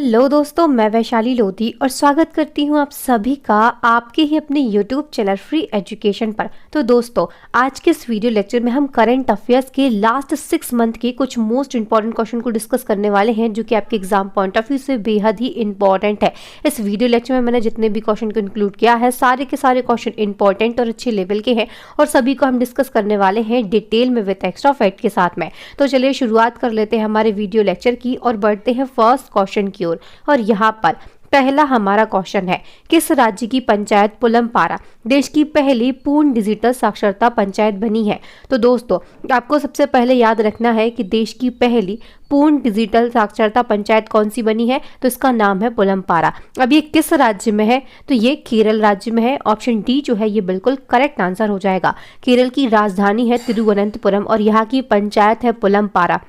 Hello दोस्तों, मैं वैशाली लोधी और स्वागत करती हूं आप सभी का आपके ही अपने YouTube चैनल फ्री एजुकेशन पर। तो दोस्तों, आज के इस वीडियो लेक्चर में हम करंट अफेयर्स के लास्ट 6 मंथ के कुछ मोस्ट इंपॉर्टेंट क्वेश्चन को डिस्कस करने वाले हैं, जो कि आपके एग्जाम पॉइंट ऑफ व्यू से बेहद ही इंपॉर्टेंट है। इस वीडियो लेक्चर में मैंने जितने भी क्वेश्चन को इंक्लूड किया है, सारे के सारे क्वेश्चन इंपॉर्टेंट और अच्छे लेवल के हैं और सभी को हम डिस्कस करने वाले हैं डिटेल में विद एक्स्ट्रा फैक्ट के साथ में। तो चलिए शुरुआत कर लेते हैं हमारे वीडियो लेक्चर की और बढ़ते हैं फर्स्ट क्वेश्चन की ओर। और यहाँ पर पहला हमारा क्वेश्चन है, किस राज्य की पंचायत पुलमपारा देश की पहली पूर्ण डिजिटल साक्षरता पंचायत बनी है? तो दोस्तों, आपको सबसे पहले याद रखना है कि देश की पहली पूर्ण डिजिटल साक्षरता पंचायत कौन सी बनी है, तो इसका नाम है पुलमपारा। अब ये किस राज्य में है? तो ये केरल राज्य में है। ऑप्शन डी जो है ये बिल्कुल करेक्ट आंसर हो जाएगा। केरल की राजधानी है तिरुवनंतपुरम और यहाँ की पंचायत है पुलमपारा।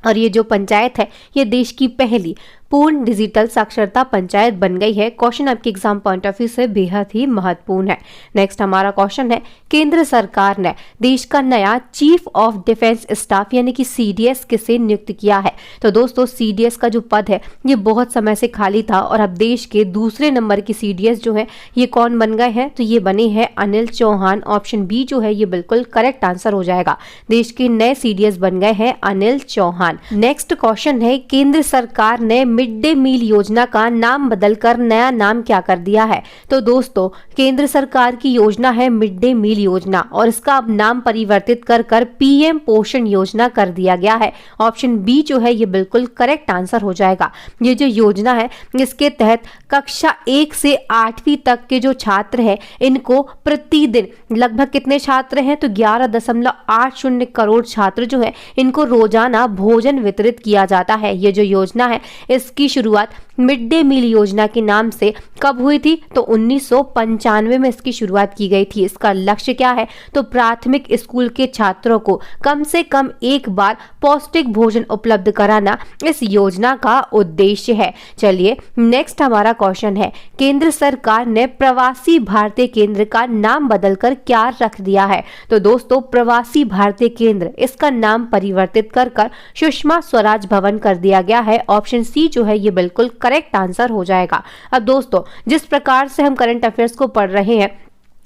और ये जो पंचायत है ये देश की पहली पूर्ण डिजिटल साक्षरता पंचायत बन गई है। क्वेश्चन आपके एग्जाम पॉइंट ऑफ व्यू से बेहद ही महत्वपूर्ण है। नेक्स्ट हमारा क्वेश्चन है, केंद्र सरकार ने देश का नया चीफ ऑफ डिफेंस स्टाफ यानी कि सीडीएस किसे नियुक्त किया है? तो दोस्तों, सीडीएस का जो पद है ये बहुत समय से खाली था और अब देश के दूसरे नंबर के सीडीएस जो है ये कौन बन गए हैं? तो ये बने हैं अनिल चौहान। ऑप्शन बी जो है ये बिल्कुल करेक्ट आंसर हो जाएगा। देश के नए सीडीएस बन गए हैं अनिल चौहान। नेक्स्ट क्वेश्चन है, केंद्र सरकार ने मिड डे मील योजना का नाम बदलकर नया नाम क्या कर दिया है? तो दोस्तों, केंद्र सरकार की योजना है मिड डे मील योजना और इसका अब नाम परिवर्तित कर पीएम पोषण योजना कर दिया गया है। ऑप्शन बी जो है ये बिल्कुल करेक्ट आंसर हो जाएगा। ये जो योजना है इसके तहत कक्षा 1 से 8वीं तक के जो छात्र हैं इनको प्रतिदिन लगभग कितने छात्र हैं? तो 11.80 करोड़ छात्र जो है इनको रोजाना भोजन वितरित किया जाता है। ये जो योजना है इसकी शुरुआत मिड डे मील योजना के नाम से कब हुई थी? तो 1995 में इसकी शुरुआत की गई थी। इसका लक्ष्य क्या है? तो प्राथमिक स्कूल के छात्रों को कम से कम एक बार पौष्टिक भोजन उपलब्ध कराना इस योजना का उद्देश्य है। चलिए नेक्स्ट हमारा क्वेश्चन है, केंद्र सरकार ने प्रवासी भारतीय केंद्र का नाम बदलकर क्या रख दिया है? तो दोस्तों, प्रवासी भारतीय केंद्र इसका नाम परिवर्तित कर सुषमा स्वराज भवन कर दिया गया है। ऑप्शन सी जो है ये बिल्कुल करेक्ट आंसर हो जाएगा। अब दोस्तों, जिस प्रकार से हम करंट अफेयर्स को पढ़ रहे हैं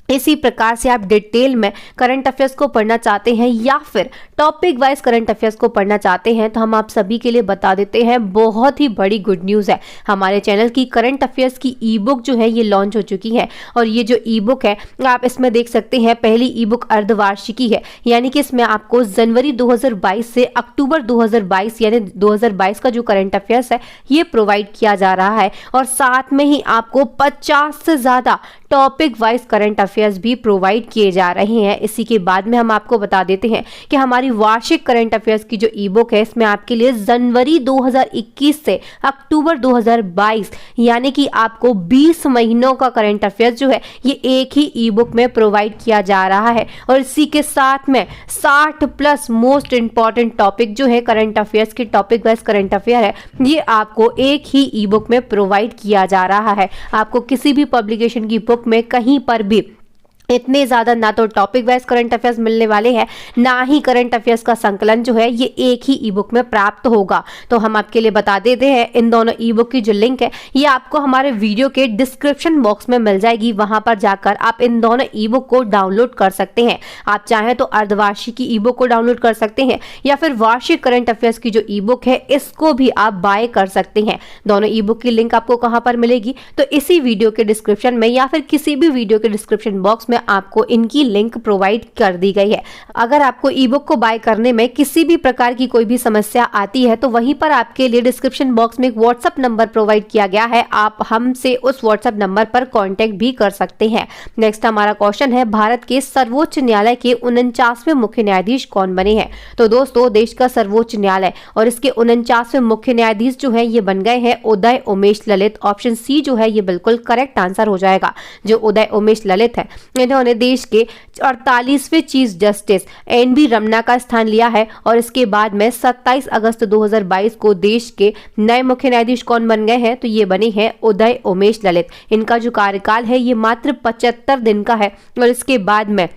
इसी प्रकार से आप डिटेल में करंट अफेयर्स को पढ़ना चाहते हैं या फिर टॉपिक वाइज करंट अफेयर्स को पढ़ना चाहते हैं तो हम आप सभी के लिए बता देते हैं, बहुत ही बड़ी गुड न्यूज़ है। हमारे चैनल की करंट अफेयर्स की ई बुक जो है ये लॉन्च हो चुकी है और ये जो ई बुक है आप इसमें देख सकते हैं, पहली ई बुक अर्धवार्षिकी है, यानी कि इसमें आपको जनवरी 2022 से अक्टूबर 2022 यानी 2022 का जो करंट अफेयर्स है ये प्रोवाइड किया जा रहा है और साथ में ही आपको 50 से ज़्यादा टॉपिक वाइज करंट अफेयर्स भी प्रोवाइड किए जा रहे हैं। इसी के बाद में हम आपको बता देते हैं कि हमारी वार्षिक करंट अफेयर्स की जो ई बुक है इसमें आपके लिए जनवरी 2021 से अक्टूबर 2022 यानी कि आपको 20 महीनों का करंट अफेयर्स जो है ये एक ही ई बुक में प्रोवाइड किया जा रहा है और इसी के साथ में 60 प्लस मोस्ट इंपॉर्टेंट टॉपिक जो है करंट अफेयर्स के टॉपिक वाइज करंट अफेयर है ये आपको एक ही ई बुक में प्रोवाइड किया जा रहा है। आपको किसी भी पब्लिकेशन की बुक में कहीं पर भी इतने ज़्यादा ना तो टॉपिक वाइज करंट अफेयर्स मिलने वाले हैं, ना ही करंट अफेयर्स का संकलन जो है ये एक ही ई बुक में प्राप्त होगा। तो हम आपके लिए बता देते हैं, इन दोनों ई बुक की जो लिंक है ये आपको हमारे वीडियो के डिस्क्रिप्शन बॉक्स में मिल जाएगी। वहां पर जाकर आप इन दोनों ई बुक को डाउनलोड कर सकते हैं। आप चाहें तो अर्धवार्षिक ई बुक को डाउनलोड कर सकते हैं या फिर वार्षिक करंट अफेयर्स की जो ई बुक है इसको भी आप बाय कर सकते हैं। दोनों ई बुक की लिंक आपको कहाँ पर मिलेगी? तो इसी वीडियो के डिस्क्रिप्शन में या फिर किसी भी वीडियो के डिस्क्रिप्शन बॉक्स में आपको इनकी लिंक प्रोवाइड कर दी गई है। अगर आपको ई बुक को बाय करने में किसी भी प्रकार की कोई भी समस्या आती है तो वहीं पर आपके लिए डिस्क्रिप्शन बॉक्स में एक व्हाट्सएप नंबर प्रोवाइड किया गया है, आप हमसे उस व्हाट्सएप नंबर पर कांटेक्ट भी कर सकते हैं। नेक्स्ट हमारा क्वेश्चन है, भारत के सर्वोच्च न्यायालय के 49वें मुख्य न्यायाधीश कौन बने हैं? तो दोस्तों, देश का सर्वोच्च न्यायालय और इसके 49वें मुख्य न्यायाधीश जो है ये बन गए हैं उदय उमेश ललित। ऑप्शन सी जो है ये बिल्कुल करेक्ट आंसर हो जाएगा। जो उदय उमेश ललित है इन्होंने देश के 48वें चीफ जस्टिस एन.वी. रमन्ना का स्थान लिया है और इसके बाद में 27 अगस्त 2022 को देश के नए मुख्य न्यायाधीश कौन बन गए हैं? तो ये बने हैं उदय उमेश ललित। इनका जो कार्यकाल है ये मात्र 75 दिन का है और इसके बाद में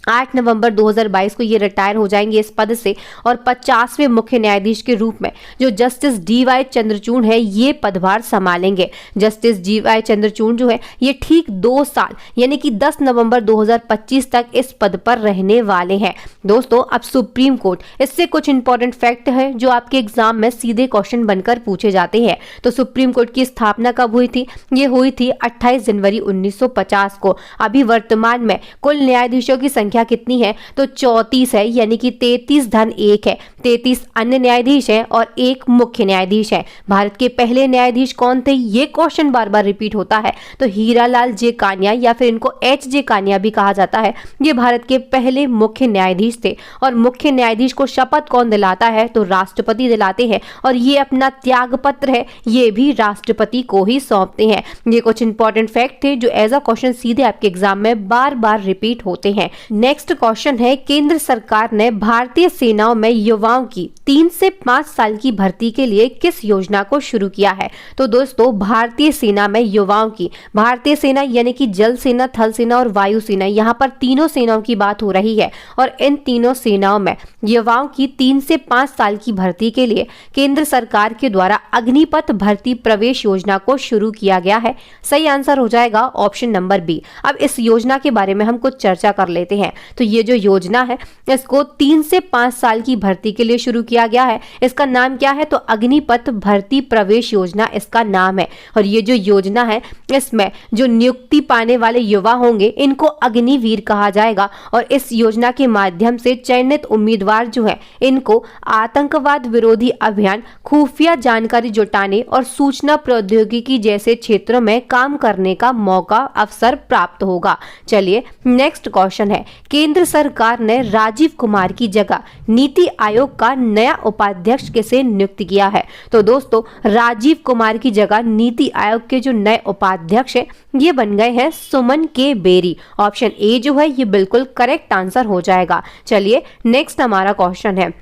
8 नवंबर 2022 को ये रिटायर हो जाएंगे इस पद से और 50वें मुख्य न्यायाधीश के रूप में जो जस्टिस डी.वाई. चंद्रचूड़ है ये पदभार संभालेंगे। Justice D.Y.. चंद्रचूड़ जो है ये ठीक 2 साल यानी कि 10 नवंबर 2025 तक इस पद पर रहने वाले हैं। दोस्तों अब सुप्रीम कोर्ट, इससे कुछ इंपॉर्टेंट फैक्ट है जो आपके एग्जाम में सीधे क्वेश्चन बनकर पूछे जाते हैं। तो सुप्रीम कोर्ट की स्थापना कब हुई थी? ये हुई थी 28 जनवरी 1950 को। अभी वर्तमान में कुल न्यायाधीशों की संख्या कितनी है? तो 34 है, यानी कि 33 धन 1 है। 33 अन्य न्यायाधीश हैं और 1 मुख्य न्यायाधीश है। भारत के पहले न्यायाधीश कौन थे? ये क्वेश्चन बार बार रिपीट होता है। तो हीरालाल जे कानिया या फिर इनको एच जे कानिया भी कहा जाता है, ये भारत के पहले मुख्य न्यायाधीश थे। और मुख्य न्यायाधीश को शपथ कौन दिलाता है? तो राष्ट्रपति दिलाते हैं और ये अपना त्याग पत्र है ये भी राष्ट्रपति को ही सौंपते हैं। ये कुछ इंपॉर्टेंट फैक्ट थे जो एज अ क्वेश्चन सीधे आपके एग्जाम में बार बार रिपीट होते हैं। नेक्स्ट क्वेश्चन है, केंद्र सरकार ने भारतीय सेनाओं में युवाओं की 3 से 5 साल की भर्ती के लिए किस योजना को शुरू किया है? तो दोस्तों भारतीय सेना में युवाओं की, भारतीय सेना यानी कि जल सेना, थल सेना और वायु सेना, यहाँ पर तीनों सेनाओं की बात हो रही है और इन तीनों सेनाओं में युवाओं की 3 से 5 साल की भर्ती के लिए केंद्र सरकार के द्वारा अग्निपथ भर्ती प्रवेश योजना को शुरू किया गया है। सही आंसर हो जाएगा ऑप्शन नंबर बी। अब इस योजना के बारे में हम कुछ चर्चा कर लेते हैं। तो ये जो योजना है इसको 3 से 5 साल की भर्ती के लिए शुरू किया गया है। इसका नाम क्या है? तो अग्निपथ भर्ती प्रवेश योजना इसका नाम है। और ये जो योजना है इसमें जो नियुक्ति पाने वाले युवा होंगे इनको अग्निवीर कहा जाएगा और इस योजना के माध्यम से चयनित उम्मीदवार जो है इनको आतंकवाद विरोधी अभियान, खुफिया जानकारी जुटाने और सूचना प्रौद्योगिकी जैसे क्षेत्रों में काम करने का मौका, अवसर प्राप्त होगा। चलिए नेक्स्ट क्वेश्चन है, केंद्र सरकार ने राजीव कुमार की जगह नीति आयोग का नया उपाध्यक्ष किसे नियुक्त किया है? तो दोस्तों राजीव कुमार की जगह नीति आयोग के जो नए उपाध्यक्ष है ये बन गए हैं सुमन के बेरी। ऑप्शन ए जो है ये बिल्कुल करेक्ट आंसर हो जाएगा। चलिए नेक्स्ट हमारा क्वेश्चन है,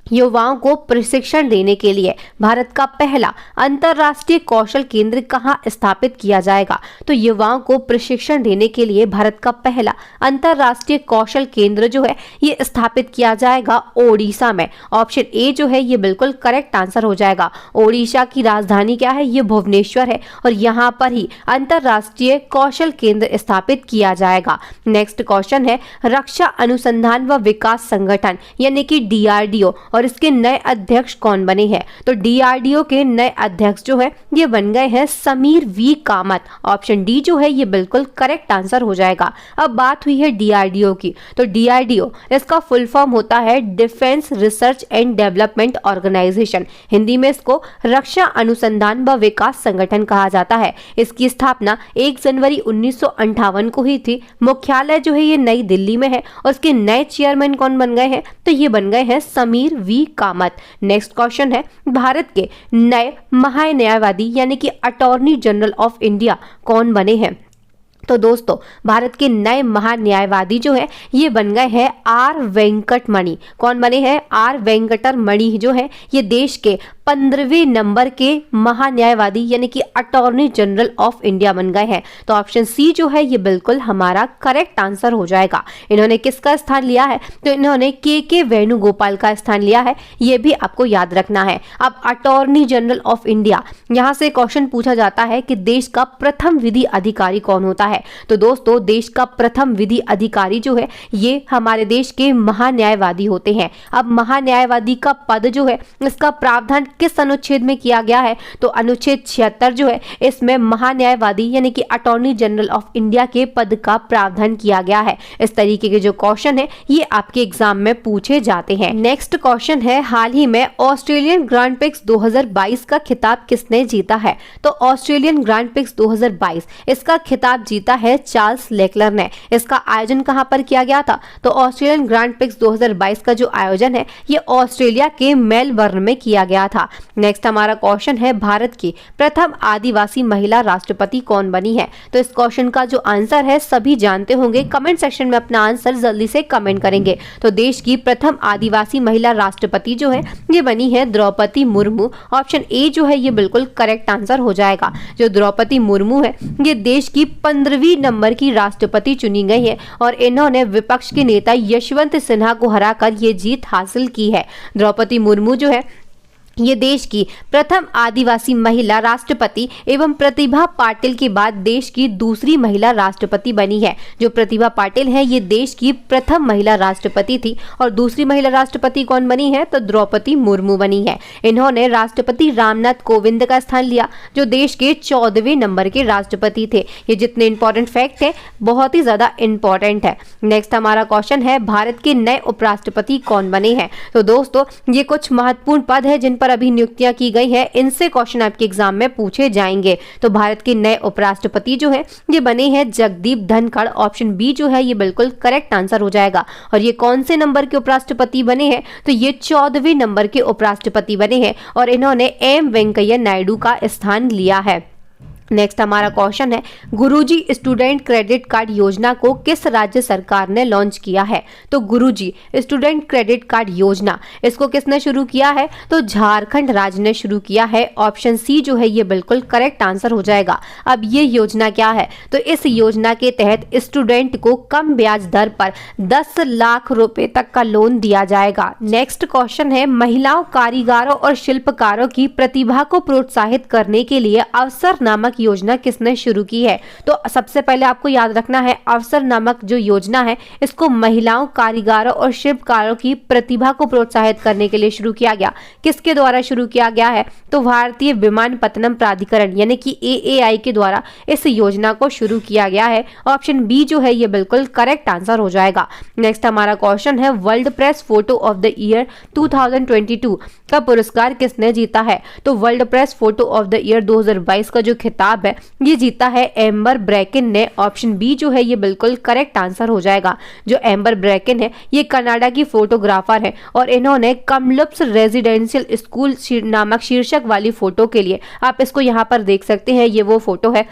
युवाओं को प्रशिक्षण देने के लिए भारत का पहला अंतर्राष्ट्रीय कौशल केंद्र कहां स्थापित किया जाएगा? तो युवाओं को प्रशिक्षण देने के लिए भारत का पहला अंतर्राष्ट्रीय कौशल केंद्र जो है ये स्थापित किया जाएगा ओडिशा में। ऑप्शन ए जो है ये बिल्कुल करेक्ट आंसर हो जाएगा। ओडिशा की राजधानी क्या है? ये भुवनेश्वर है और यहाँ पर ही अंतर्राष्ट्रीय कौशल केंद्र स्थापित किया जाएगा। नेक्स्ट क्वेश्चन है, रक्षा अनुसंधान व विकास संगठन यानी कि DRDO और इसके नए अध्यक्ष कौन बने हैं? तो DRDO के नए अध्यक्ष जो है ये बन गए हैं Sameer V Kamath. Option D जो है ये बिल्कुल करेक्ट आंसर हो जाएगा। अब बात हुई है DRDO की, तो DRDO इसका फुल फॉर्म होता है defence research and development organisation. Hindi में इसको रक्षा अनुसंधान व विकास संगठन कहा जाता है। इसकी स्थापना 1 जनवरी 1958 को हुई थी। मुख्यालय जो है ये नई दिल्ली में है और इसके नए चेयरमैन कौन बन गए हैं? तो ये बन गए हैं Sameer V Kamath. Next question है, भारत के नए महान्यायवादी यानी कि अटॉर्नी जनरल ऑफ इंडिया कौन बने हैं? तो दोस्तों भारत के नए महान्यायवादी जो है ये बन गए हैं आर वेंकटमणि। कौन बने हैं? आर वेंकटरमणि जो है ये देश के 15वें नंबर के महान्यायवादी यानी कि अटॉर्नी जनरल ऑफ इंडिया बन गए हैं। तो ऑप्शन सी जो है ये बिल्कुल हमारा करेक्ट आंसर हो जाएगा। इन्होंने किसका स्थान लिया है? तो इन्होंने के वेणुगोपाल का स्थान लिया है, ये भी आपको याद रखना है। अब अटॉर्नी जनरल ऑफ इंडिया, यहाँ से क्वेश्चन पूछा जाता है कि देश का प्रथम विधि अधिकारी कौन होता है? तो दोस्तों देश का प्रथम विधि अधिकारी जो है ये हमारे देश के महान्यायवादी होते हैं। अब महान्यायवादी का पद जो है इसका प्रावधान किस अनुच्छेद में किया गया है? तो अनुच्छेद 76 जो है इसमें महान्यायवादी यानी कि अटॉर्नी जनरल ऑफ इंडिया के पद का प्रावधान किया गया है। इस तरीके के जो क्वेश्चन है ये आपके एग्जाम में पूछे जाते हैं। नेक्स्ट क्वेश्चन है, हाल ही में ऑस्ट्रेलियन ग्रांड प्रिक्स 2022 का खिताब किसने जीता है? तो ऑस्ट्रेलियन ग्रांड प्रिक्स 2022 इसका खिताब जीता है चार्ल्स लेक्लर ने। इसका आयोजन कहां पर किया गया था? तो ऑस्ट्रेलियन ग्रांड प्रिक्स 2022 का जो आयोजन है ये ऑस्ट्रेलिया के मेलबर्न में किया गया था। नेक्स्ट हमारा क्वेश्चन है, भारत की प्रथम आदिवासी महिला राष्ट्रपति कौन बनी है? तो इस क्वेश्चन का जो आंसर है सभी जानते होंगे, कमेंट सेक्शन में अपना आंसर जल्दी से कमेंट करेंगे। तो देश की प्रथम आदिवासी महिला राष्ट्रपति जो है ये बनी है द्रौपदी मुर्मू। ऑप्शन ए जो है ये बिल्कुल करेक्ट आंसर हो जाएगा। जो द्रौपदी मुर्मू है ये देश की 15 15वीं नंबर की राष्ट्रपति चुनी गई है और इन्होंने विपक्ष के नेता यशवंत सिन्हा को हराकर ये जीत हासिल की है। द्रौपदी मुर्मू जो है ये देश की प्रथम आदिवासी महिला राष्ट्रपति एवं प्रतिभा पाटिल के बाद देश की दूसरी महिला राष्ट्रपति बनी है। जो प्रतिभा पाटिल है ये देश की प्रथम महिला राष्ट्रपति थी और दूसरी महिला राष्ट्रपति कौन बनी है तो द्रौपदी मुर्मू बनी है। इन्होंने राष्ट्रपति रामनाथ कोविंद का स्थान लिया जो देश के 14वें नंबर के राष्ट्रपति थे। ये जितने इंपॉर्टेंट फैक्ट है बहुत ही ज्यादा इंपॉर्टेंट है। नेक्स्ट हमारा क्वेश्चन है भारत के नए उपराष्ट्रपति कौन बने हैं। तो दोस्तों ये कुछ महत्वपूर्ण पद है जिन पर अभी नियुक्तियां की गई है, इनसे क्वेश्चन आपके एग्जाम में पूछे जाएंगे। तो भारत के नए उपराष्ट्रपति जो है ये बने हैं जगदीप धनखड़। ऑप्शन बी जो है ये बिल्कुल करेक्ट आंसर हो जाएगा। और ये कौन से नंबर के उपराष्ट्रपति बने हैं तो ये 14वें नंबर के उपराष्ट्रपति बने हैं और इन्होंने एम वेंकैया नायडू का स्थान लिया है। नेक्स्ट हमारा क्वेश्चन है गुरुजी स्टूडेंट क्रेडिट कार्ड योजना को किस राज्य सरकार ने लॉन्च किया है। तो गुरुजी स्टूडेंट क्रेडिट कार्ड योजना इसको किसने शुरू किया है तो झारखंड राज्य ने शुरू किया है। ऑप्शन सी जो है ये बिल्कुल करेक्ट आंसर हो जाएगा। अब ये योजना क्या है तो इस योजना के तहत स्टूडेंट को कम ब्याज दर पर 10 लाख रुपए तक का लोन दिया जाएगा। नेक्स्ट क्वेश्चन है महिलाओं कारीगरों और शिल्पकारों की प्रतिभा को प्रोत्साहित करने के लिए अवसर नामक योजना किसने शुरू की है। तो सबसे पहले आपको याद रखना है अवसर नामक जो योजना है इसको महिलाओं कारीगरों और शिल्पकारों की प्रतिभा को प्रोत्साहित करने के लिए शुरू किया गया। किसके द्वारा शुरू किया गया है तो भारतीय विमानपत्तनम प्राधिकरण यानी कि AAI के द्वारा इस योजना को शुरू किया गया है। ऑप्शन बी जो है ये बिल्कुल करेक्ट आंसर हो जाएगा। नेक्स्ट हमारा क्वेश्चन है world press photo of the year 2022 का पुरस्कार किसने जीता है। तो world press photo of the year 2022 का जो खिताब है ये जीता है एम्बर ब्रैकेन ने। ऑप्शन बी जो है ये बिल्कुल करेक्ट आंसर हो जाएगा। जो एम्बर ब्रैकेन है ये कनाडा की फोटोग्राफर है और इन्होंने कमलप्स रेजिडेंशियल स्कूल नामक शीर्षक वाली फोटो के लिए आप इसको यहाँ पर देख सकते हैं ये वो फोटो है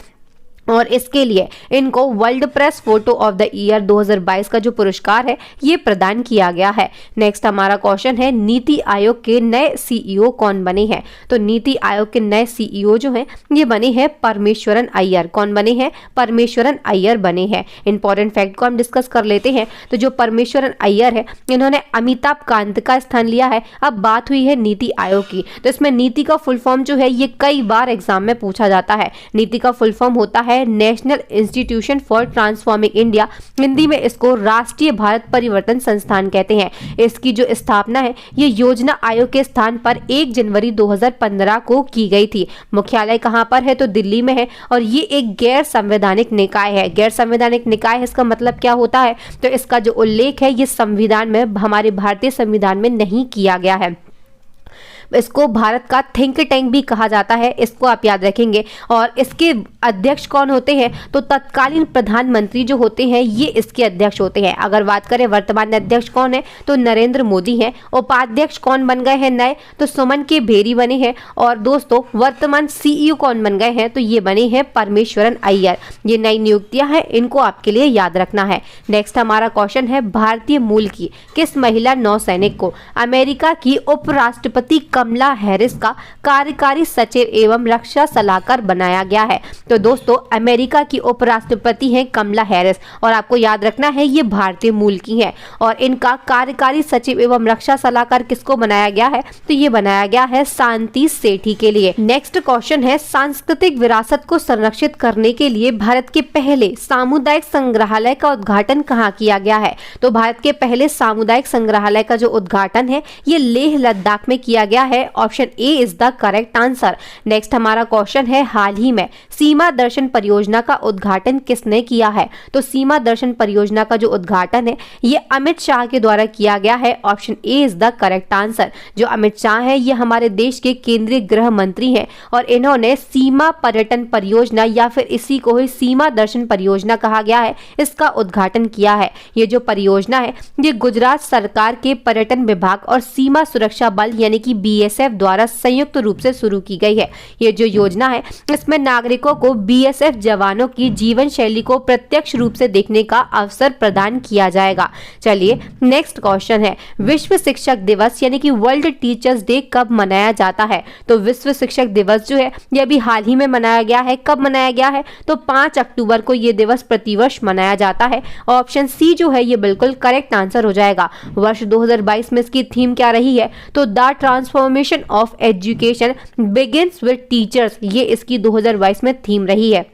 और इसके लिए इनको world press photo of the year 2022 का जो पुरस्कार है ये प्रदान किया गया है। नेक्स्ट हमारा क्वेश्चन है नीति आयोग के नए CEO कौन बने हैं। तो नीति आयोग के नए CEO जो हैं ये बने हैं परमेश्वरन अय्यर। कौन बने हैं परमेश्वरन अय्यर बने हैं। इंपॉर्टेंट फैक्ट को हम डिस्कस कर लेते हैं। तो जो परमेश्वरन अय्यर है इन्होंने अमिताभ कांत का स्थान लिया है। अब बात हुई है नीति आयोग की तो इसमें नीति का फुल फॉर्म जो है ये कई बार एग्जाम में पूछा जाता है। नीति का फुल फॉर्म होता है national institution for transforming India. Hindi में इसको राष्ट्रीय भारत परिवर्तन संस्थान कहते हैं। इसकी जो स्थापना है ये योजना आयोग के स्थान पर 1 जनवरी 2015 को की गई थी। मुख्यालय कहाँ पर है तो दिल्ली में है और ये एक गैर संवैधानिक निकाय है। गैर संवैधानिक निकाय है इसका मतलब क्या होता है तो इसका जो उल्लेख है ये संविधान में हमारे भारतीय संविधान में नहीं किया गया है। इसको भारत का थिंक टैंक भी कहा जाता है, इसको आप याद रखेंगे। और इसके अध्यक्ष कौन होते हैं तो तत्कालीन प्रधानमंत्री जो होते हैं ये इसके अध्यक्ष होते हैं। अगर बात करें वर्तमान अध्यक्ष कौन है तो नरेंद्र मोदी हैं। उपाध्यक्ष कौन बन गए हैं नए तो सुमन के भेरी बने हैं। और दोस्तों वर्तमान CEO कौन बन गए हैं तो ये बने हैं परमेश्वरन अय्यर। ये नई नियुक्तियां हैं, इनको आपके लिए याद रखना है। नेक्स्ट हमारा क्वेश्चन है भारतीय मूल की किस महिला नौसैनिक को अमेरिका की उपराष्ट्रपति कमला हैरिस का कार्यकारी सचिव एवं रक्षा सलाहकार बनाया गया है। तो दोस्तों अमेरिका की उपराष्ट्रपति हैं कमला हैरिस और आपको याद रखना है ये भारतीय मूल की है। और इनका कार्यकारी सचिव एवं रक्षा सलाहकार किसको बनाया गया है तो ये बनाया गया है शांति सेठी के लिए। नेक्स्ट क्वेश्चन है सांस्कृतिक विरासत को संरक्षित करने के लिए भारत के पहले सामुदायिक संग्रहालय का उद्घाटन कहाँ किया गया है। तो भारत के पहले सामुदायिक संग्रहालय का जो उद्घाटन है ये लेह लद्दाख में किया गया है। Option A is the correct answer. Next हमारा क्वेश्चन है हाल ही में सीमा दर्शन परियोजना का उद्घाटन किसने किया है। तो सीमा दर्शन परियोजना का जो उद्घाटन है ये अमित शाह के द्वारा किया गया है। Option A is the correct answer. जो अमित शाह है ये हमारे देश के केंद्रीय गृह मंत्री हैं और इन्होंने सीमा पर्यटन परियोजना या फिर इसी को ही सीमा दर्शन परियोजना कहा गया है इसका उद्घाटन किया है। ये जो परियोजना है ये गुजरात सरकार के पर्यटन विभाग और सीमा सुरक्षा बल यानी कि बीएसएफ द्वारा संयुक्त रूप से शुरू की गई है। ये जो योजना है इसमें नागरिकों को बीएसएफ जवानों की जीवन शैली को प्रत्यक्ष रूप से देखने का अवसर प्रदान किया जाएगा। चलिए नेक्स्ट क्वेश्चन है, विश्व शिक्षक दिवस यानी कि वर्ल्ड टीचर्स डे कब मनाया जाता है? तो विश्व शिक्षक दिवस जो है ये अभी हाल ही में मनाया गया है। कब मनाया गया है? तो 5 अक्टूबर को ये दिवस प्रतिवर्ष मनाया जाता है। ऑप्शन सी जो है ये बिल्कुल करेक्ट आंसर हो जाएगा। वर्ष 2022 में इसकी थीम क्या रही है? तो the transformation of education begins with teachers, ये इसकी 2022 में थीम रही है।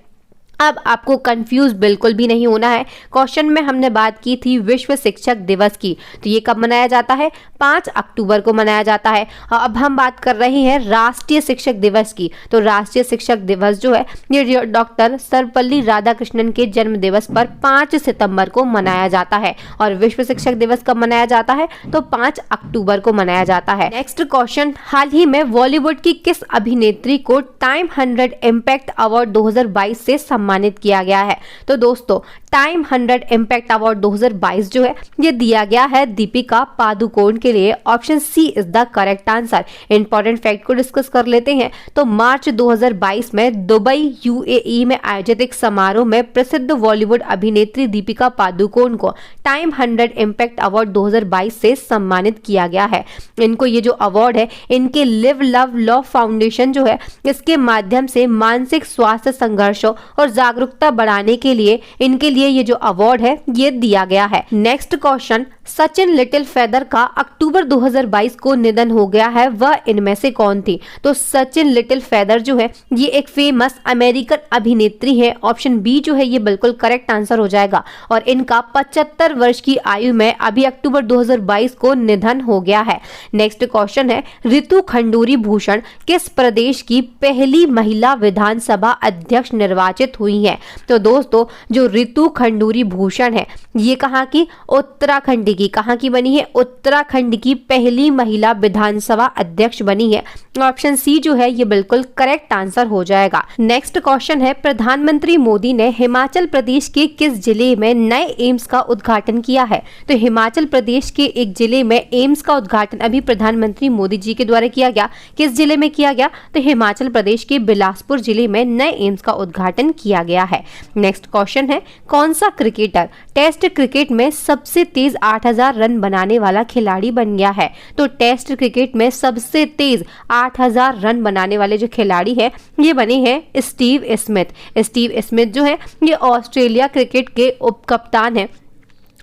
अब आपको कंफ्यूज बिल्कुल भी नहीं होना है। क्वेश्चन में हमने बात की थी विश्व शिक्षक दिवस की, तो ये कब मनाया जाता है? 5 अक्टूबर को मनाया जाता है। अब हम बात कर रहे हैं राष्ट्रीय शिक्षक दिवस की, तो राष्ट्रीय शिक्षक दिवस जो है ये डॉक्टर सर्वपल्ली राधाकृष्णन के जन्म दिवस पर 5 सितंबर को मनाया जाता है। और विश्व शिक्षक दिवस कब मनाया जाता है? तो 5 अक्टूबर को मनाया जाता है। नेक्स्ट क्वेश्चन, हाल ही में बॉलीवुड की किस अभिनेत्री को टाइम 100 इम्पैक्ट अवार्ड 2022 से सम्मानित किया गया है? तो दोस्तों टाइम 100 इम्पैक्ट अवार्ड 2022 जो है ये दिया गया है दीपिका पादुकोण के लिए। Option C is the correct answer. Important fact को डिस्कस कर लेते हैं। तो मार्च 2022 में दुबई यूएई में आयोजित एक समारोह में प्रसिद्ध बॉलीवुड अभिनेत्री दीपिका पादुकोण को टाइम 100 इम्पैक्ट अवार्ड 2022 से सम्मानित किया गया है। इनको ये जो अवार्ड है इनके लिव लव लव फाउंडेशन जो है इसके माध्यम से मानसिक स्वास्थ्य संघर्षों और जागरूकता बढ़ाने के लिए इनके लिए ये जो अवार्ड है ये दिया गया है। Next question, Sachin little feather का अक्टूबर 2022 को निधन हो गया है, वह इनमें से कौन थी? तो सचिन लिटिल फेदर जो है ये एक फेमस अमेरिकन अभिनेत्री है। ऑप्शन बी जो है ये बिल्कुल करेक्ट आंसर हो जाएगा। और इनका 75 वर्ष की आयु में अभी अक्टूबर 2022 को निधन हो गया है। नेक्स्ट क्वेश्चन है, ऋतु खंडूरी भूषण किस प्रदेश की पहली महिला विधानसभा अध्यक्ष निर्वाचित हुई है? तो दोस्तों जो ऋतु खंडूरी भूषण है ये कहाँ की? उत्तराखंड की। कहाँ की बनी है? उत्तराखंड की पहली महिला विधानसभा अध्यक्ष बनी है। ऑप्शन सी जो है ये बिल्कुल करेक्ट आंसर हो जाएगा। नेक्स्ट क्वेश्चन है, प्रधानमंत्री मोदी ने हिमाचल प्रदेश के किस जिले में नए एम्स का उद्घाटन किया है? तो हिमाचल प्रदेश के एक जिले में एम्स का उद्घाटन अभी प्रधानमंत्री मोदी जी के द्वारा किया गया। किस जिले में किया गया? तो हिमाचल प्रदेश के बिलासपुर जिले में नए एम्स का उद्घाटन किया गया है। नेक्स्ट क्वेश्चन है, कौन सा क्रिकेटर टेस्ट क्रिकेट में सबसे तेज 8000 रन बनाने वाला खिलाड़ी बन गया है? तो टेस्ट क्रिकेट में सबसे तेज 8000 रन बनाने वाले जो खिलाड़ी है ये बने हैं स्टीव स्मिथ। स्टीव स्मिथ जो है ये ऑस्ट्रेलिया क्रिकेट के उप कप्तान है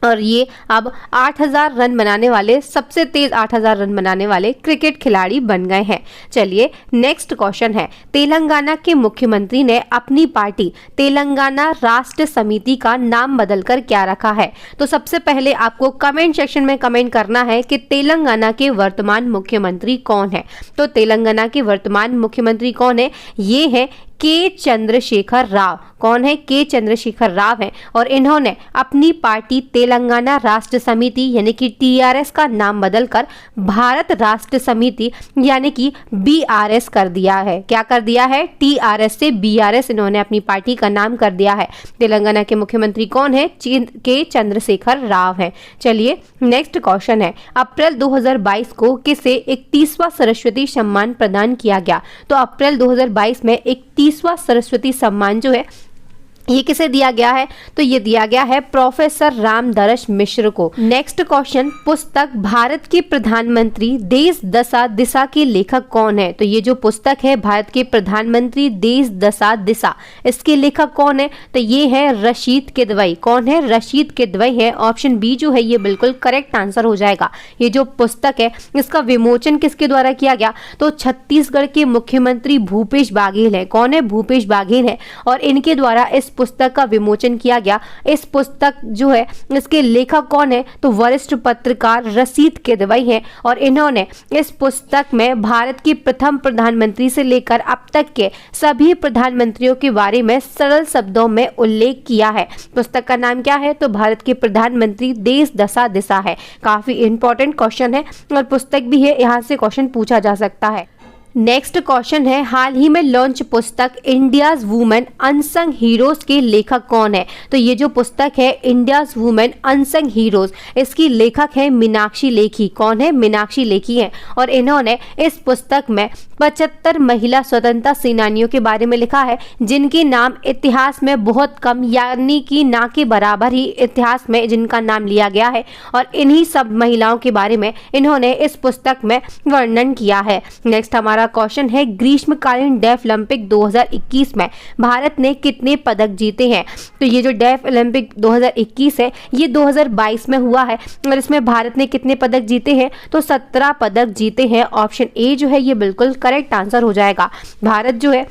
और ये अब 8000 रन बनाने वाले सबसे तेज 8000 रन बनाने वाले क्रिकेट खिलाड़ी बन गए हैं। चलिए नेक्स्ट क्वेश्चन है, तेलंगाना के मुख्यमंत्री ने अपनी पार्टी तेलंगाना राष्ट्र समिति का नाम बदलकर क्या रखा है? तो सबसे पहले आपको कमेंट सेक्शन में कमेंट करना है कि तेलंगाना के वर्तमान मुख्यमंत्री कौन है। तो तेलंगाना के वर्तमान मुख्यमंत्री कौन है? ये है के चंद्रशेखर राव। कौन है? के चंद्रशेखर राव हैं और इन्होंने अपनी पार्टी तेलंगाना राष्ट्र समिति यानी कि टीआरएस का नाम बदलकर भारत राष्ट्र समिति यानी कि बीआरएस कर दिया है। क्या कर दिया है? टीआरएस से बीआरएस इन्होंने अपनी पार्टी का नाम कर दिया है। तेलंगाना के मुख्यमंत्री कौन है? के चंद्रशेखर राव हैं। चलिए नेक्स्ट क्वेश्चन है, अप्रैल 2022 को किसे 31वां सरस्वती सम्मान प्रदान किया गया? तो अप्रैल 2022 में 31वां सरस्वती सम्मान जो है ये किसे दिया गया है? तो ये दिया गया है प्रोफेसर रामदरश मिश्र को। नेक्स्ट क्वेश्चन, पुस्तक भारत के प्रधानमंत्री देश दशा दिशा के लेखक कौन है? तो ये जो पुस्तक है भारत के प्रधानमंत्री देश दशा दिशा, इसके लेखक कौन है? तो ये है रशीद किदवई। कौन है? रशीद किदवई है। ऑप्शन बी जो है ये बिल्कुल करेक्ट आंसर हो जाएगा। ये जो पुस्तक है इसका विमोचन किसके द्वारा किया गया? तो छत्तीसगढ़ के मुख्यमंत्री भूपेश बघेल है। कौन है? भूपेश बघेल है और इनके द्वारा इस पुस्तक का विमोचन किया गया। इस पुस्तक जो है इसके लेखक कौन है? तो वरिष्ठ पत्रकार रशीद किदवई हैं और इन्होंने इस पुस्तक में भारत के प्रथम प्रधानमंत्री से लेकर अब तक के सभी प्रधानमंत्रियों के बारे में सरल शब्दों में उल्लेख किया है। पुस्तक का नाम क्या है? तो भारत के प्रधानमंत्री देश दशा दिशा है। काफी इंपॉर्टेंट क्वेश्चन है और पुस्तक भी है, यहाँ से क्वेश्चन पूछा जा सकता है। नेक्स्ट क्वेश्चन है, हाल ही में लॉन्च पुस्तक इंडियाज वुमेन अनसंग हीरोज के लेखक कौन है? तो ये जो पुस्तक है इंडियाज वुमेन अनसंग हीरोज, इसकी लेखक है मीनाक्षी लेखी। कौन है? मीनाक्षी लेखी है। और इन्होंने इस पुस्तक में 75 महिला स्वतंत्रता सेनानियों के बारे में लिखा है, जिनके नाम इतिहास में बहुत कम, यानी कि ना के बराबर ही इतिहास में जिनका नाम लिया गया है, और इन्हीं सब महिलाओं के बारे में इन्होंने इस पुस्तक में वर्णन किया है। नेक्स्ट हमारा क्वेश्चन है, ग्रीष्मकालीन डेफ ओलंपिक 2021 में भारत ने कितने पदक जीते हैं? तो ये जो डेफ ओलंपिक 2021 है ये 2022 में हुआ है, और इसमें भारत ने कितने पदक जीते हैं? तो 17 पदक जीते हैं। ऑप्शन ए जो है ये बिल्कुल करेक्ट आंसर हो जाएगा। भारत जो है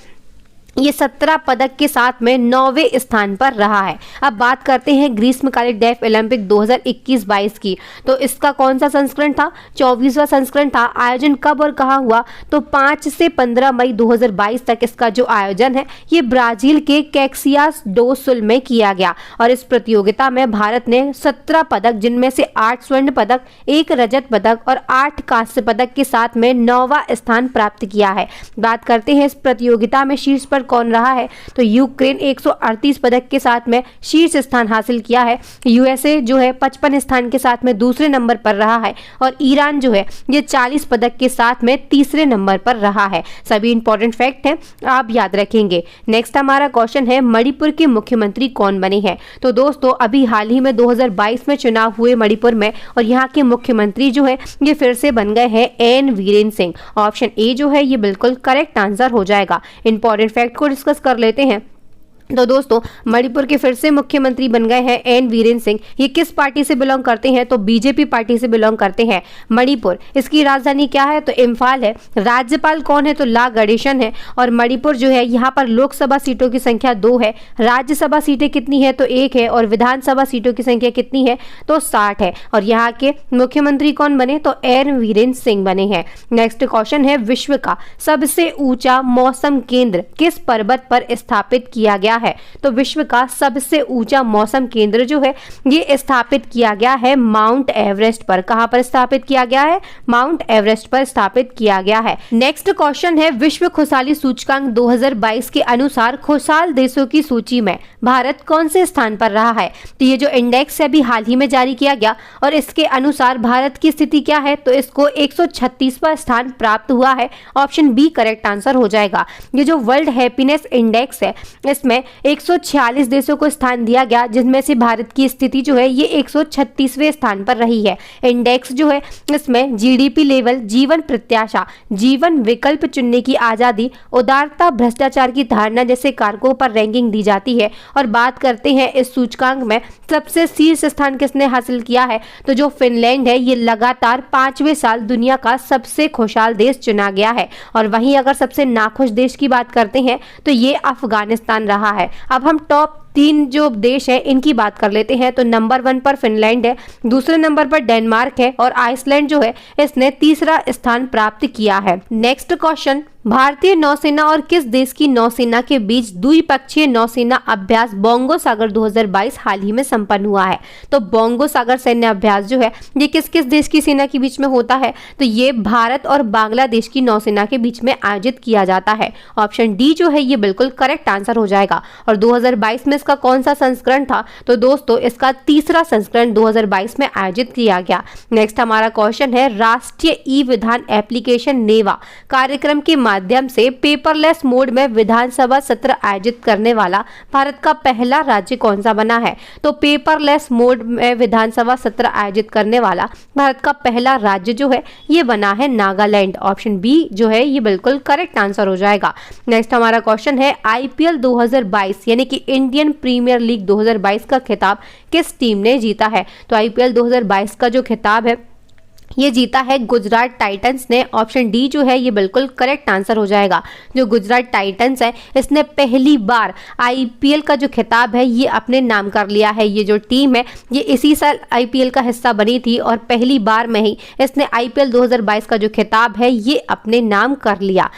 ये 17 पदक के साथ में 9वें स्थान पर रहा है। अब बात करते हैं ग्रीष्मकालीन डेफ ओलंपिक 2021-22 की। तो इसका कौन सा संस्करण था? 24वां संस्करण था। आयोजन कब और कहाँ हुआ? तो 5 से 15 मई 2022 तक इसका जो आयोजन है ये ब्राजील के कैक्सियास डो सुल में किया गया। और इस प्रतियोगिता में भारत ने 17 पदक, जिनमें से 8 स्वर्ण पदक, 1 रजत पदक और 8 कांस्य पदक के साथ में 9वां स्थान प्राप्त किया है। बात करते हैं इस प्रतियोगिता में शीर्ष पर कौन रहा है? तो यूक्रेन 138 पदक के साथ में शीर्ष स्थान हासिल किया है। यूएसए जो है 55 स्थान के साथ में दूसरे नंबर पर रहा है, और ईरान जो है ये 40 पदक के साथ में तीसरे नंबर पर रहा है। सभी इंपॉर्टेंट फैक्ट हैं, आप याद रखेंगे। नेक्स्ट हमारा क्वेश्चन है, मणिपुर के मुख्यमंत्री कौन बने हैं? तो दोस्तों अभी हाल ही में 2022 में चुनाव हुए मणिपुर में, और यहाँ के मुख्यमंत्री जो है ये फिर से बन गए हैं N Biren Singh. Option A जो है ये बिल्कुल करेक्ट आंसर हो जाएगा। इंपॉर्टेंट फैक्ट को डिस्कस कर लेते हैं। तो दोस्तों मणिपुर के फिर से मुख्यमंत्री बन गए हैं एन वीरेन सिंह। ये किस पार्टी से बिलोंग करते हैं? तो बीजेपी पार्टी से बिलोंग करते हैं। मणिपुर, इसकी राजधानी क्या है? तो इम्फाल है। राज्यपाल कौन है? तो ला गणेशन है। और मणिपुर जो है यहाँ पर लोकसभा सीटों की संख्या 2 है, राज्यसभा सीटें कितनी है? तो 1 है, और विधानसभा सीटों की संख्या कितनी है? तो 60 है। और यहाँ के मुख्यमंत्री कौन बने? तो एन वीरेन सिंह बने हैं। नेक्स्ट क्वेश्चन है, विश्व का सबसे ऊंचा मौसम केंद्र किस पर्वत पर स्थापित किया गया है? तो विश्व का सबसे ऊंचा मौसम केंद्र जो है ये स्थापित किया गया है माउंट एवरेस्ट पर। कहां पर स्थापित किया गया है? माउंट एवरेस्ट पर स्थापित किया गया है। नेक्स्ट क्वेश्चन है, विश्व खुशहाली सूचकांक 2022 के अनुसार खुशहाल देशों की सूची में भारत कौन से स्थान पर रहा है? तो ये जो इंडेक्स है अभी हाल ही में जारी किया गया, और इसके अनुसार भारत की स्थिति क्या है? तो इसको 136वां स्थान प्राप्त हुआ है। ऑप्शन बी करेक्ट आंसर हो जाएगा। ये जो वर्ल्ड हैप्पीनेस इंडेक्स है इसमें 146 देशों को स्थान दिया गया, जिनमें से भारत की स्थिति जो है ये 136वें स्थान पर रही है। इंडेक्स जो है इसमें जीडीपी लेवल, जीवन प्रत्याशा, जीवन विकल्प चुनने की आजादी, उदारता, भ्रष्टाचार की धारणा जैसे कारकों पर रैंकिंग दी जाती है। और बात करते हैं इस सूचकांक में सबसे शीर्ष स्थान किसने हासिल किया है? तो जो फिनलैंड है ये लगातार 5वें साल दुनिया का सबसे खुशहाल देश चुना गया है। और वहीं अगर सबसे नाखुश देश की बात करते हैं तो ये अफगानिस्तान रहा है। अब हम टॉप 3 जो देश है इनकी बात कर लेते हैं। तो नंबर 1 पर फिनलैंड है, दूसरे नंबर पर डेनमार्क है, और आइसलैंड जो है इसने तीसरा स्थान प्राप्त किया है। नेक्स्ट क्वेश्चन, भारतीय नौसेना और किस देश की नौसेना के बीच द्विपक्षीय नौसेना अभ्यास बोंगो सागर 2022 हाल ही में संपन्न हुआ है? तो बोंगो सागर सैन्य अभ्यास जो है ये किस किस देश की सेना के बीच में होता है? तो ये भारत और बांग्लादेश की नौसेना के बीच में आयोजित किया जाता है। ऑप्शन डी जो है ये बिल्कुल करेक्ट आंसर हो जाएगा। और 2022 में इसका कौन सा संस्करण था? तो दोस्तों इसका तीसरा संस्करण 2022 में आयोजित किया गया। नेक्स्ट हमारा क्वेश्चन है, राष्ट्रीय ई विधान एप्लीकेशन नेवा कार्यक्रम के माध्यम से पेपरलेस मोड में विधानसभा सत्र आयोजित करने वाला भारत का पहला राज्य कौन सा बना है? तो पेपरलेस मोड में विधानसभा सत्र आयोजित करने वाला भारत का पहला राज्य जो है ये बना है नागालैंड। ऑप्शन बी जो है ये बिल्कुल करेक्ट आंसर हो जाएगा। नेक्स्ट हमारा क्वेश्चन है, आईपीएल 2022 यानी कि इंडियन प्रीमियर लीग 2022 का खिताब किस टीम ने जीता है? तो आईपीएल 2022 का जो खिताब है ये जीता है गुजरात टाइटंस ने। ऑप्शन डी जो है ये बिल्कुल करेक्ट आंसर हो जाएगा। जो गुजरात टाइटंस है इसने पहली बार आईपीएल का जो खिताब है ये अपने नाम कर लिया है। ये जो टीम है ये इसी साल आईपीएल का हिस्सा बनी थी, और पहली बार में ही इसने आईपीएल 2022 का जो खिताब है ये अपने नाम कर लिया।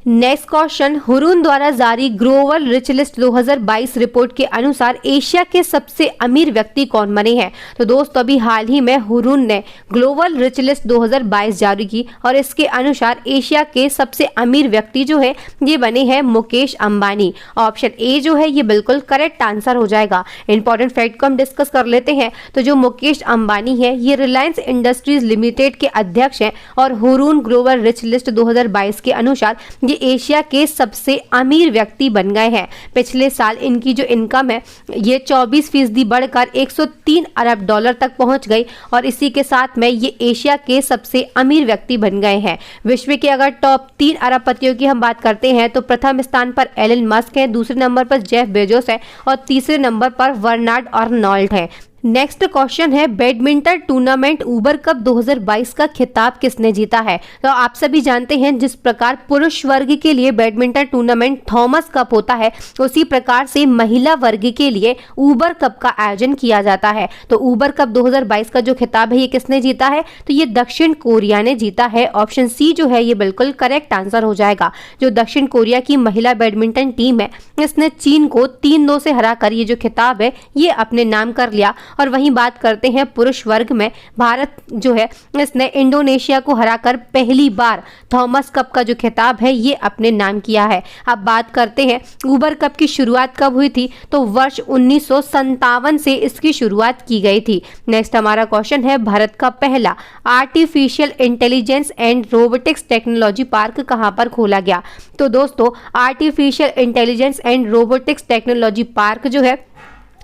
नेक्स्ट क्वेश्चन, हुरून द्वारा जारी ग्लोबल रिच लिस्ट 2022 रिपोर्ट के अनुसार एशिया के सबसे अमीर व्यक्ति कौन बने हैं? तो दोस्तों अभी हाल ही में हुरून ने ग्लोबल रिच लिस्ट 2022 जारी की और इसके अनुसार एशिया के सबसे अमीर व्यक्ति जो है ये बने हैं मुकेश अंबानी। ऑप्शन ए जो है ये बिल्कुल करेक्ट आंसर हो जाएगा। इंपॉर्टेंट फैक्ट को हम डिस्कस कर लेते हैं। तो जो मुकेश अंबानी है ये रिलायंस इंडस्ट्रीज लिमिटेड के अध्यक्ष हैं और हुरून ग्लोबल रिच लिस्ट 2022 के अनुसार एशिया के सबसे अमीर व्यक्ति बन गए हैं। पिछले साल इनकी जो इनकम है ये 24% बढ़कर 103 अरब डॉलर तक पहुंच गई और इसी के साथ में ये एशिया के सबसे अमीर व्यक्ति बन गए हैं। विश्व के अगर टॉप 3 अरबपतियों की हम बात करते हैं तो प्रथम स्थान पर एलन मस्क है, दूसरे नंबर पर जेफ बेजोस है और तीसरे नंबर पर बर्नार्ड अर्नोल्ट है। नेक्स्ट क्वेश्चन है, बैडमिंटन टूर्नामेंट उबर कप 2022 का खिताब किसने जीता है? तो आप सभी जानते हैं जिस प्रकार पुरुष वर्ग के लिए बैडमिंटन टूर्नामेंट थॉमस कप होता है उसी प्रकार से महिला वर्ग के लिए उबर कप का आयोजन किया जाता है। तो उबर कप 2022 का जो खिताब है ये किसने जीता है? तो ये दक्षिण कोरिया ने जीता है। ऑप्शन सी जो है ये बिल्कुल करेक्ट आंसर हो जाएगा। जो दक्षिण कोरिया की महिला बैडमिंटन टीम है इसने चीन को 3-2 से हराकर ये जो खिताब है ये अपने नाम कर लिया। और वहीं बात करते हैं पुरुष वर्ग में, भारत जो है इसने इंडोनेशिया को हराकर पहली बार थॉमस कप का जो खिताब है ये अपने नाम किया है। अब बात करते हैं उबर कप की शुरुआत कब हुई थी? तो वर्ष 1957 से इसकी शुरुआत की गई थी। नेक्स्ट हमारा क्वेश्चन है, भारत का पहला artificial intelligence and robotics technology park कहां पर खोला गया? तो दोस्तों artificial intelligence and robotics technology park जो है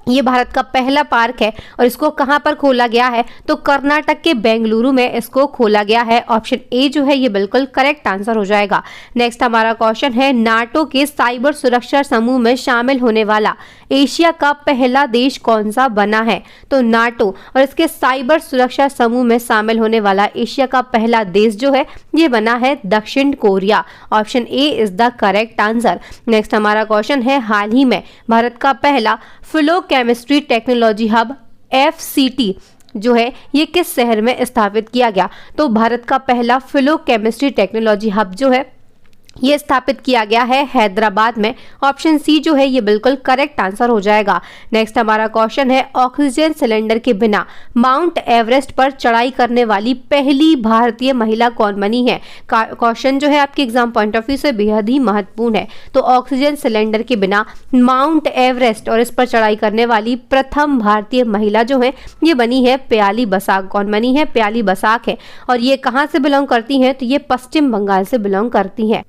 ये भारत का पहला पार्क है और इसको कहां पर खोला गया है? तो कर्नाटक के बेंगलुरु में इसको खोला गया है। ऑप्शन ए जो है ये बिल्कुल करेक्ट आंसर हो जाएगा। नेक्स्ट हमारा क्वेश्चन है, नाटो के साइबर सुरक्षा समूह में शामिल होने वाला एशिया का पहला देश कौन सा बना है? तो नाटो और इसके साइबर सुरक्षा समूह में शामिल होने वाला एशिया का पहला देश जो है ये बना है दक्षिण Korea. Option A is the correct answer. Next हमारा क्वेश्चन है, हाल ही में भारत का पहला flow chemistry technology hub FCT जो है ये किस शहर में स्थापित किया गया? तो भारत का पहला फ्लो केमिस्ट्री टेक्नोलॉजी हब जो है ये स्थापित किया गया है हैदराबाद में। ऑप्शन सी जो है ये बिल्कुल करेक्ट आंसर हो जाएगा। नेक्स्ट हमारा क्वेश्चन है, ऑक्सीजन सिलेंडर के बिना माउंट एवरेस्ट पर चढ़ाई करने वाली पहली भारतीय महिला कौन बनी है? क्वेश्चन जो है आपके एग्जाम पॉइंट ऑफ व्यू से बेहद ही महत्वपूर्ण है। तो ऑक्सीजन सिलेंडर के बिना माउंट एवरेस्ट और इस पर चढ़ाई करने वाली प्रथम भारतीय महिला जो है ये बनी है प्याली बसाक। कौन बनी है? प्याली बसाक है और ये कहाँ से बिलोंग करती हैं? तो ये पश्चिम बंगाल से बिलोंग करती हैं।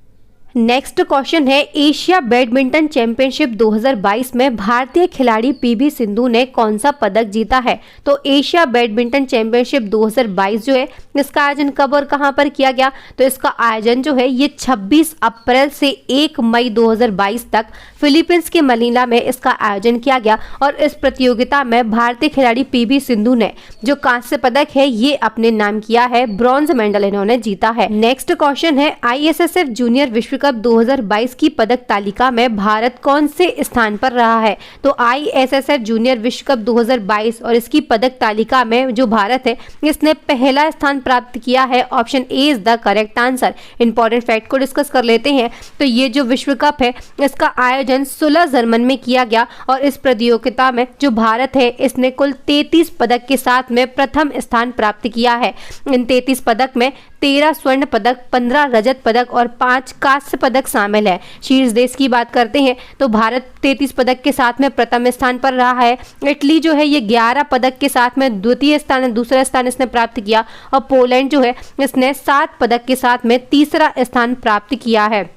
नेक्स्ट क्वेश्चन है, एशिया बैडमिंटन चैंपियनशिप 2022 में भारतीय खिलाड़ी PV सिंधु ने कौन सा पदक जीता है? तो एशिया बैडमिंटन चैंपियनशिप 2022 जो है इसका आयोजन कब और कहां पर किया गया? तो इसका आयोजन जो है ये 26 अप्रैल से 1 मई 2022 तक फिलीपींस के मनीला में इसका आयोजन किया गया और इस प्रतियोगिता में भारतीय खिलाड़ी PV सिंधु ने जो कांस्य पदक है ये अपने नाम किया है, ब्रॉन्ज मेडल इन्होंने जीता है। नेक्स्ट क्वेश्चन है, ISSF जूनियर विश्व कप 2022 की पदक तालिका में भारत कौन से स्थान पर रहा है? तो ISSF जूनियर विश्व कप 2022 और इसकी पदक तालिका में जो भारत है इसने पहला स्थान प्राप्त किया है। Option A is the correct answer. Important fact को डिस्कस कर लेते हैं। तो ये जो विश्व कप है इसका आयोजन सुलह जर्मन में किया गया और इस प्रतियोगिता में जो भारत है इसने कुल 33 पदक के साथ में प्रथम स्थान प्राप्त किया है। इन 33 पदक में 13 स्वर्ण पदक, 15 रजत पदक और 5 कांस्य पदक शामिल है। शीर्ष देश की बात करते हैं तो भारत 33 पदक के साथ में प्रथम स्थान पर रहा है। इटली जो है ये 11 पदक के साथ में द्वितीय स्थान, दूसरा स्थान इसने प्राप्त किया और पोलैंड जो है इसने 7 पदक के साथ में तीसरा स्थान प्राप्त किया है।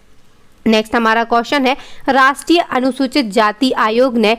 नेक्स्ट हमारा क्वेश्चन है, राष्ट्रीय अनुसूचित जाति आयोग ने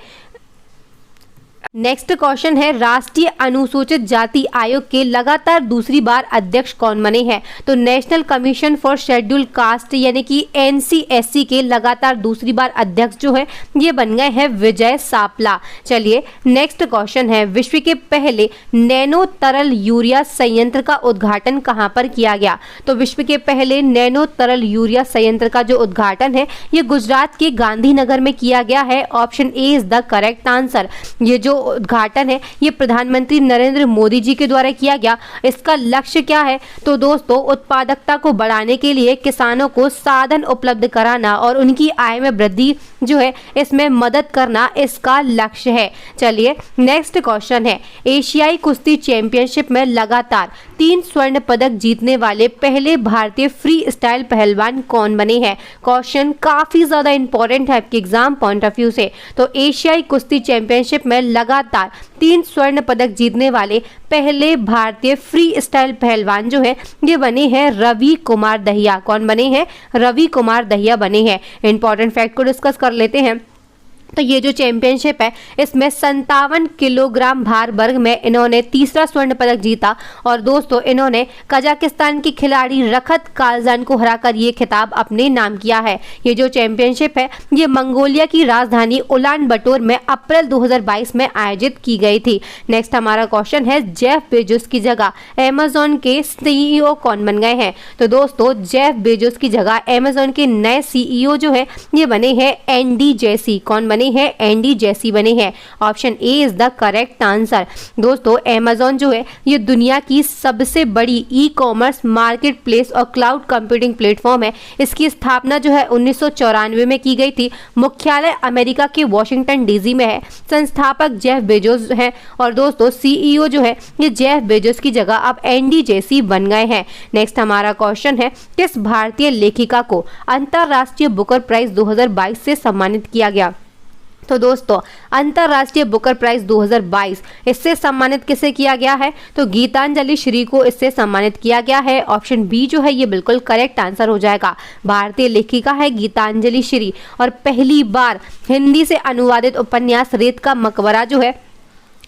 नेक्स्ट क्वेश्चन है, राष्ट्रीय अनुसूचित जाति आयोग के लगातार दूसरी बार अध्यक्ष कौन बने हैं? तो national commission for schedule caste यानी कि NCSC के लगातार दूसरी बार अध्यक्ष जो है ये बन गए हैं विजय सापला। चलिए नेक्स्ट क्वेश्चन है, विश्व के पहले नैनो तरल यूरिया संयंत्र का उद्घाटन कहां पर किया गया? तो विश्व के पहले नैनो तरल यूरिया संयंत्र का जो उद्घाटन है ये गुजरात के गांधीनगर में किया गया है। Option A is the correct answer. ये जो उद्घाटन है ये प्रधानमंत्री नरेंद्र मोदी जी के द्वारा किया गया। इसका लक्ष्य क्या है? तो दोस्तों उत्पादकता को बढ़ाने के लिए किसानों को साधन उपलब्ध कराना और उनकी आय में वृद्धि जो है इसमें मदद करना इसका लक्ष्य है। चलिए नेक्स्ट क्वेश्चन है, एशियाई कुश्ती चैंपियनशिप में लगातार 3 स्वर्ण पदक जीतने वाले पहले भारतीय फ्री स्टाइल पहलवान कौन बने हैं? क्वेश्चन काफी ज्यादा इंपॉर्टेंट है आपके एग्जाम पॉइंट ऑफ व्यू से। तो एशियाई कुश्ती चैंपियनशिप में लगातार 3 स्वर्ण पदक जीतने वाले पहले भारतीय फ्री स्टाइल पहलवान जो है ये बने हैं रवि कुमार दहिया। कौन बने हैं? रवि कुमार दहिया बने हैं। इंपॉर्टेंट फैक्ट को डिस्कस कर लेते हैं। तो ये जो चैंपियनशिप है इसमें 57 किलोग्राम भार वर्ग में इन्होंने तीसरा स्वर्ण पदक जीता और दोस्तों इन्होंने कजाकिस्तान की खिलाड़ी रखत कालजान को हराकर ये खिताब अपने नाम किया है। ये जो चैंपियनशिप है ये मंगोलिया की राजधानी उलान बटोर में अप्रैल 2022 में आयोजित की गई थी। नेक्स्ट हमारा क्वेश्चन है, जेफ बेजोस की जगह अमेज़न के सीईओ कौन बन गए हैं? तो दोस्तों जेफ बेजोस की जगह अमेज़न के नए सीईओ जो है ये बने हैं एंडी जेसी। कौन बने हैं? एंडी जेसी बने हैं। Option A is the correct answer. दोस्तों अमेज़न जो है ये दुनिया की सबसे बड़ी ई कॉमर्स मार्केट प्लेस और क्लाउड कंप्यूटिंग प्लेटफॉर्म है। इसकी स्थापना जो है 1994 में की गई थी। मुख्यालय अमेरिका के वॉशिंगटन डीसी में है। संस्थापक जेफ बेजोस हैं और दोस्तों सीईओ जो है ये जेफ बेजोस की जगह अब एंडी जेसी बन गए हैं। नेक्स्ट हमारा क्वेश्चन है, किस भारतीय लेखिका को अंतरराष्ट्रीय बुकर प्राइज 2022 से सम्मानित किया गया? तो दोस्तों अंतरराष्ट्रीय बुकर प्राइज 2022 इससे सम्मानित किसे किया गया है? तो गीतांजलि श्री को इससे सम्मानित किया गया है। ऑप्शन बी जो है ये बिल्कुल करेक्ट आंसर हो जाएगा। भारतीय लेखिका है गीतांजलि श्री और पहली बार हिंदी से अनुवादित उपन्यास रेत का मकबरा जो है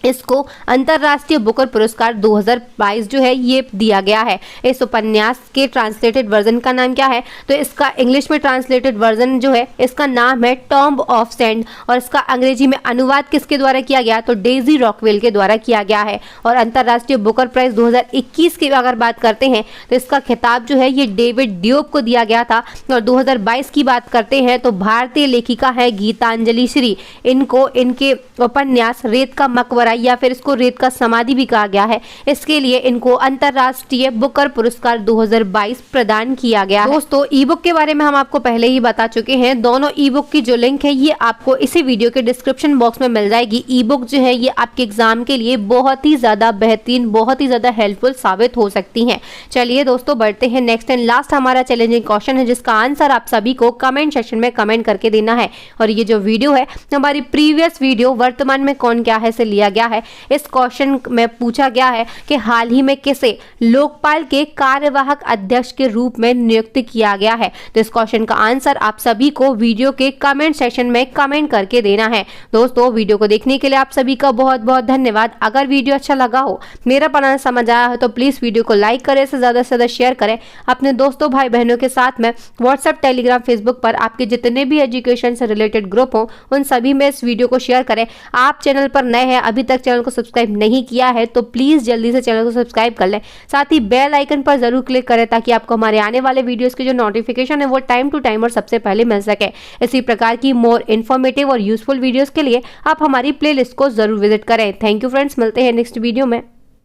इसको अंतरराष्ट्रीय बुकर पुरस्कार 2022 जो है ये दिया गया है। इस उपन्यास के ट्रांसलेटेड वर्जन का नाम क्या है? तो इसका इंग्लिश में ट्रांसलेटेड वर्जन जो है इसका नाम है टॉम्ब ऑफ सैंड और इसका अंग्रेजी में अनुवाद किसके द्वारा किया गया? तो डेजी रॉकवेल के द्वारा किया गया है। और अंतरराष्ट्रीय बुकर प्राइज 2021 की अगर बात करते हैं तो इसका खिताब जो है ये डेविड डियोप को दिया गया था। और 2022 की बात करते हैं तो भारतीय लेखिका है गीतांजलि श्री। इनको इनके उपन्यास रेत का मकबरा या फिर इसको रेत का समाधि भी कहा गया है, इसके लिए इनको अंतरराष्ट्रीय बुकर पुरस्कार 2022 प्रदान किया गया है। दोस्तों ई बुक के बारे में हम आपको पहले ही बता चुके हैं। दोनों ई बुक की जो लिंक है ये आपको इसी वीडियो के डिस्क्रिप्शन बॉक्स में मिल जाएगी। ई बुक जो है ये आपके एग्जाम के लिए बहुत ही ज्यादा बेहतरीन, बहुत ही ज्यादा हेल्पफुल साबित हो सकती है। चलिए दोस्तों बढ़ते हैं नेक्स्ट एंड लास्ट हमारा चैलेंजिंग क्वेश्चन है जिसका आंसर आप सभी को कमेंट सेक्शन में कमेंट करके देना है। और ये जो वीडियो है हमारी प्रीवियस वीडियो वर्तमान में कौन क्या है से लिया गया है। इस क्वेश्चन में पूछा गया है कि हाल ही में किसे लोकपाल के कार्यवाहक अध्यक्ष के रूप में नियुक्त किया गया है। तो इस क्वेश्चन का आंसर आप सभी को वीडियो के कमेंट सेक्शन में कमेंट करके देना है। दोस्तों वीडियो को देखने के लिए आप सभी का बहुत बहुत धन्यवाद। अगर वीडियो अच्छा लगा हो, मेरा बनाना समझ आया हो तो प्लीज वीडियो को लाइक करें, से ज्यादा शेयर करें अपने दोस्तों भाई बहनों के साथ में। व्हाट्सएप, टेलीग्राम, फेसबुक पर आपके जितने भी एजुकेशन से रिलेटेड ग्रुप हो उन सभी में इस वीडियो को शेयर करें। आप चैनल पर नए हैं, अभी तक चैनल को सब्सक्राइब नहीं किया है तो प्लीज जल्दी से चैनल को सब्सक्राइब कर लें। साथ ही बेल आइकन पर जरूर क्लिक करें ताकि आपको हमारे आने वाले वीडियोस के जो नोटिफिकेशन है वो टाइम टू टाइम और सबसे पहले मिल सके। इसी प्रकार की मोर इन्फॉर्मेटिव और यूजफुल वीडियोस के लिए आप हमारी प्लेलिस्ट को जरूर विजिट करें। थैंक यू फ्रेंड्स, मिलते हैं नेक्स्ट वीडियो में।